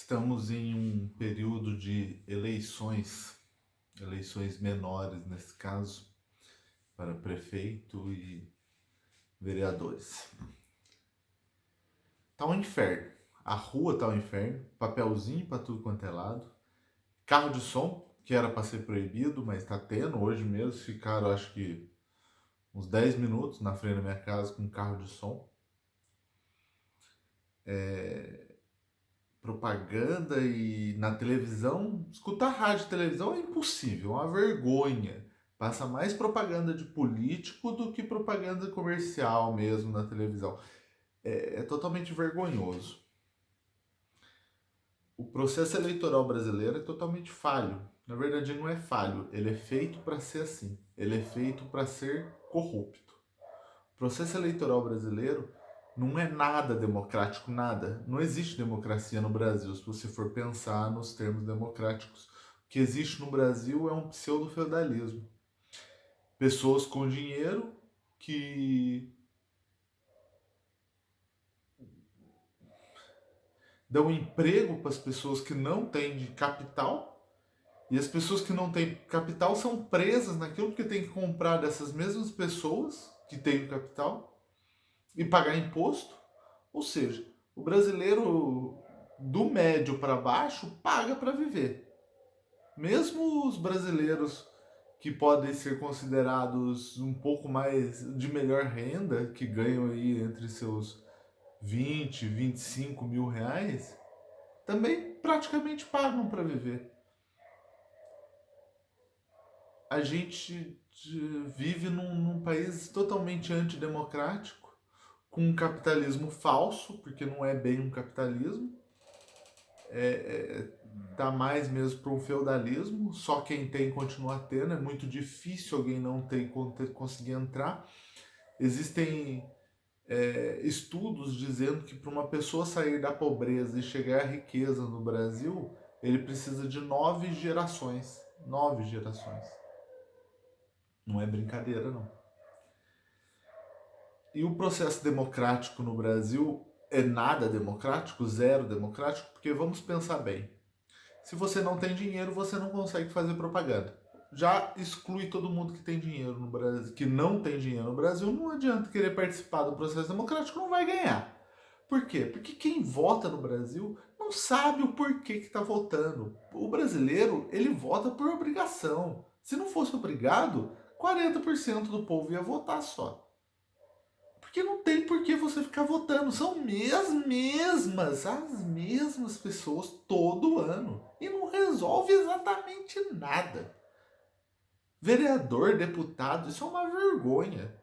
Estamos em um período de eleições menores nesse caso, para prefeito e vereadores. Tá um inferno. A rua tá um inferno, papelzinho para tudo quanto é lado, carro de som, que era para ser proibido, mas tá tendo. Hoje mesmo ficaram, acho que, uns 10 minutos na frente da minha casa com carro de som. Propaganda e na televisão, escutar rádio e televisão é impossível, é uma vergonha. Passa mais propaganda de político do que propaganda comercial mesmo na televisão. É totalmente vergonhoso. O processo eleitoral brasileiro é totalmente falho. Na verdade, ele não é falho, ele é feito para ser assim. Ele é feito para ser corrupto. O processo eleitoral brasileiro não é nada democrático, nada. Não existe democracia no Brasil, se você for pensar nos termos democráticos. O que existe no Brasil é um pseudo-feudalismo. Pessoas com dinheiro que dão emprego para as pessoas que não têm de capital, e as pessoas que não têm capital são presas naquilo porque tem que comprar dessas mesmas pessoas que têm o capital e pagar imposto. Ou seja, o brasileiro do médio para baixo paga para viver. Mesmo os brasileiros que podem ser considerados um pouco mais de melhor renda, que ganham aí entre seus 20, 25 mil reais, também praticamente pagam para viver. A gente vive num país totalmente antidemocrático, com um capitalismo falso, porque não é bem um capitalismo, tá mais mesmo para um feudalismo, só quem tem continua tendo, é muito difícil alguém não ter e conseguir entrar. Existem estudos dizendo que para uma pessoa sair da pobreza e chegar à riqueza no Brasil, ele precisa de 9 gerações. 9 gerações. Não é brincadeira, não. E o processo democrático no Brasil é nada democrático, zero democrático, porque vamos pensar bem. Se você não tem dinheiro, você não consegue fazer propaganda. Já exclui todo mundo que tem dinheiro no Brasil, que não tem dinheiro no Brasil, não adianta querer participar do processo democrático, não vai ganhar. Por quê? Porque quem vota no Brasil não sabe o porquê que está votando. O brasileiro, ele vota por obrigação. Se não fosse obrigado, 40% do povo ia votar só. Porque não tem por que você ficar votando. São as mesmas pessoas todo ano. E não resolve exatamente nada. Vereador, deputado, isso é uma vergonha.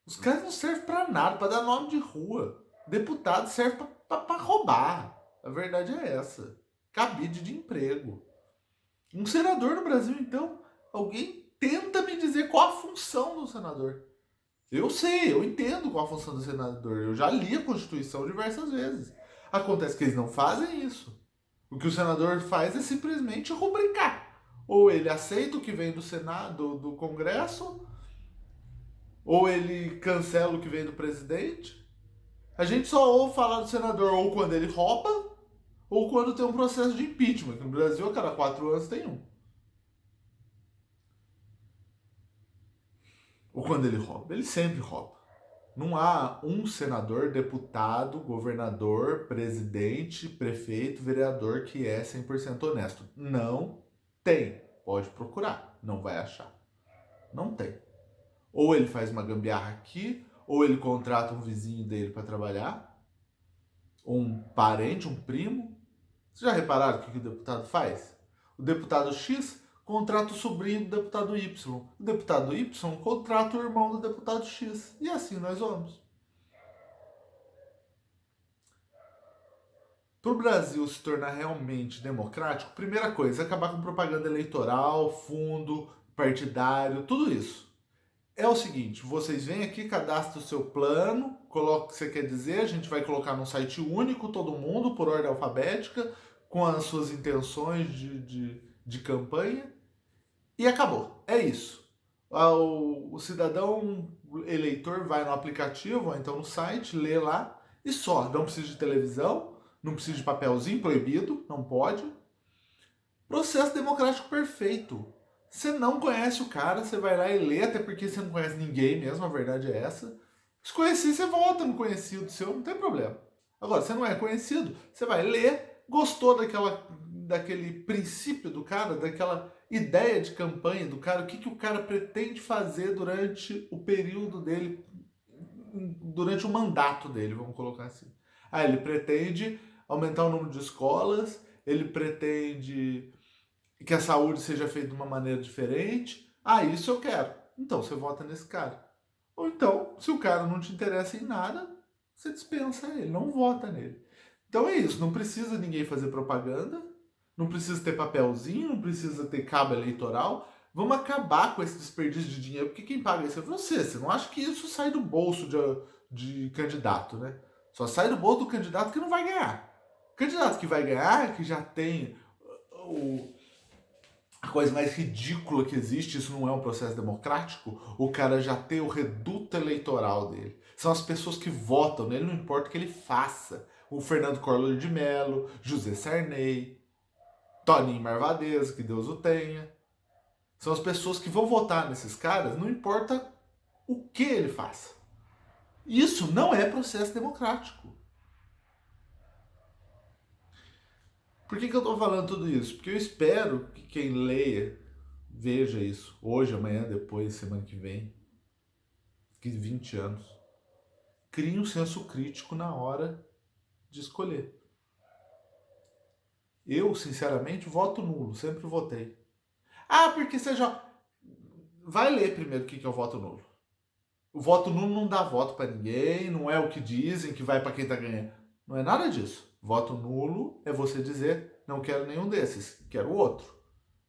Os caras não servem pra nada, pra dar nome de rua. Deputado serve pra roubar. A verdade é essa. Cabide de emprego. Um senador no Brasil, então, alguém tenta me dizer qual a função do senador. Eu sei, eu entendo qual a função do senador. Eu já li a Constituição diversas vezes. Acontece que eles não fazem isso. O que o senador faz é simplesmente rubricar. Ou ele aceita o que vem do Senado, do Congresso, ou ele cancela o que vem do presidente. A gente só ouve falar do senador ou quando ele rouba, ou quando tem um processo de impeachment. No Brasil, a cada 4 anos tem um. Ou quando ele rouba. Ele sempre rouba. Não há um senador, deputado, governador, presidente, prefeito, vereador que é 100% honesto. Não tem. Pode procurar. Não vai achar. Não tem. Ou ele faz uma gambiarra aqui, ou ele contrata um vizinho dele para trabalhar, ou um parente, um primo. Vocês já repararam o que o deputado faz? O deputado X contrata o sobrinho do deputado Y. O deputado Y contrata o irmão do deputado X. E assim nós vamos. Para o Brasil se tornar realmente democrático, primeira coisa, acabar com propaganda eleitoral, fundo, partidário, tudo isso. É o seguinte, vocês vêm aqui, cadastram o seu plano, coloca o que você quer dizer, a gente vai colocar num site único, todo mundo, por ordem alfabética, com as suas intenções de campanha, e acabou. É isso. O cidadão eleitor vai no aplicativo, ou então no site, lê lá, e só. Não precisa de televisão, não precisa de papelzinho, proibido, não pode. Processo democrático perfeito. Você não conhece o cara, você vai lá e lê, até porque você não conhece ninguém mesmo, a verdade é essa. Se conhecer, você volta no conhecido seu, não tem problema. Agora, você não é conhecido, você vai ler, gostou daquele princípio do cara, daquela ideia de campanha do cara, o que o cara pretende fazer durante o período dele, durante o mandato dele, vamos colocar assim. Ah, ele pretende aumentar o número de escolas, ele pretende que a saúde seja feita de uma maneira diferente. Ah, isso eu quero. Então você vota nesse cara. Ou então, se o cara não te interessa em nada, você dispensa ele, não vota nele. Então é isso, não precisa ninguém fazer propaganda, não precisa ter papelzinho, não precisa ter cabo eleitoral. Vamos acabar com esse desperdício de dinheiro, porque quem paga isso é você. Você não acha que isso sai do bolso de candidato, né? Só sai do bolso do candidato que não vai ganhar. O candidato que vai ganhar, que já tem o, a coisa mais ridícula que existe, isso não é um processo democrático, o cara já tem o reduto eleitoral dele. São as pessoas que votam nele, não importa o que ele faça. O Fernando Collor de Mello, José Sarney, Toninho Marvadeza, que Deus o tenha. São as pessoas que vão votar nesses caras, não importa o que ele faça. Isso não é processo democrático. Por que eu estou falando tudo isso? Porque eu espero que quem leia veja isso hoje, amanhã, depois, semana que vem, que 20 anos. Crie um senso crítico na hora de escolher. Eu, sinceramente, voto nulo, sempre votei. Ah, porque você já. Vai ler primeiro o que é o voto nulo. O voto nulo não dá voto para ninguém, não é o que dizem que vai para quem tá ganhando. Não é nada disso. Voto nulo é você dizer, não quero nenhum desses, quero outro.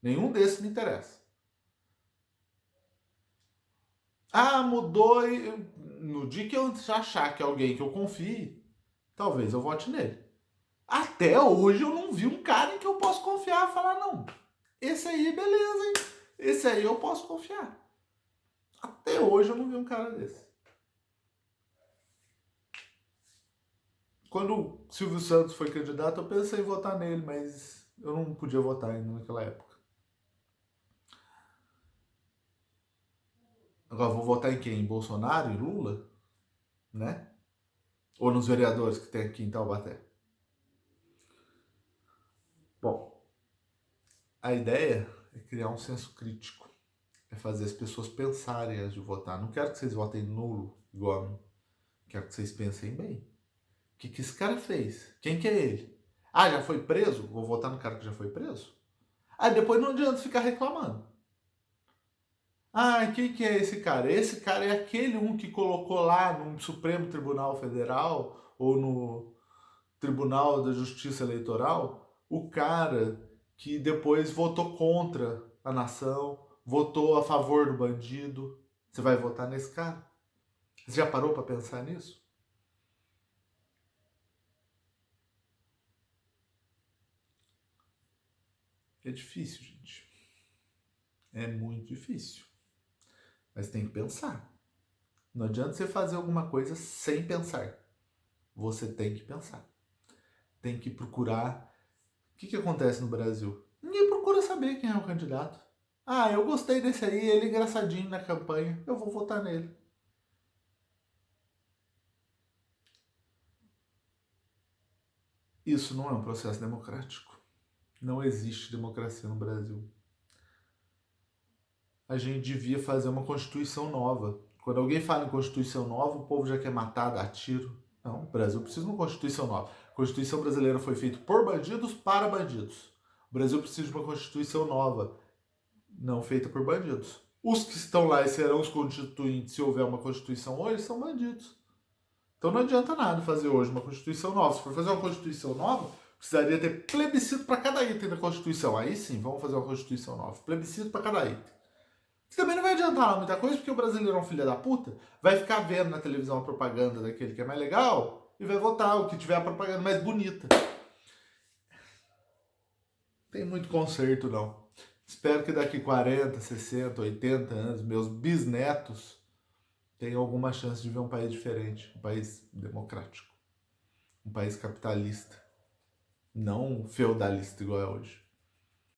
Nenhum desses me interessa. Ah, mudou e no dia que eu achar que é alguém que eu confie, talvez eu vote nele. Até hoje eu não vi um cara em que eu posso confiar e falar, não, esse aí, beleza, hein? Esse aí eu posso confiar. Até hoje eu não vi um cara desse. Quando o Silvio Santos foi candidato, eu pensei em votar nele, mas eu não podia votar ainda naquela época. Agora, vou votar em quem? Em Bolsonaro, em Lula? Né? Ou nos vereadores que tem aqui em Taubaté? Bom, a ideia é criar um senso crítico. É fazer as pessoas pensarem antes de votar. Não quero que vocês votem nulo, igual a mim. Quero que vocês pensem bem. O que esse cara fez? Quem que é ele? Ah, já foi preso? Vou votar no cara que já foi preso? Aí depois não adianta ficar reclamando. Ah, quem que é esse cara? Esse cara é aquele um que colocou lá no Supremo Tribunal Federal ou no Tribunal da Justiça Eleitoral o cara que depois votou contra a nação, votou a favor do bandido. Você vai votar nesse cara? Você já parou para pensar nisso? É difícil, gente. É muito difícil. Mas tem que pensar. Não adianta você fazer alguma coisa sem pensar. Você tem que pensar. Tem que procurar. O que acontece no Brasil? Ninguém procura saber quem é o candidato. Ah, eu gostei desse aí, ele é engraçadinho na campanha, eu vou votar nele. Isso não é um processo democrático. Não existe democracia no Brasil. A gente devia fazer uma Constituição nova. Quando alguém fala em Constituição nova, o povo já quer matar, dar tiro. Não, o Brasil precisa de uma Constituição nova. A Constituição brasileira foi feita por bandidos para bandidos. O Brasil precisa de uma Constituição nova, não feita por bandidos. Os que estão lá e serão os constituintes, se houver uma Constituição hoje, são bandidos. Então não adianta nada fazer hoje uma Constituição nova. Se for fazer uma Constituição nova, precisaria ter plebiscito para cada item da Constituição. Aí sim, vamos fazer uma Constituição nova. Plebiscito para cada item. Isso também não vai adiantar muita coisa, porque o brasileiro é um filho da puta, vai ficar vendo na televisão a propaganda daquele que é mais legal e vai votar o que tiver a propaganda mais bonita. Tem muito conserto, não. Espero que daqui 40, 60, 80 anos, meus bisnetos tenham alguma chance de ver um país diferente, um país democrático, um país capitalista. não feudalista igual é hoje.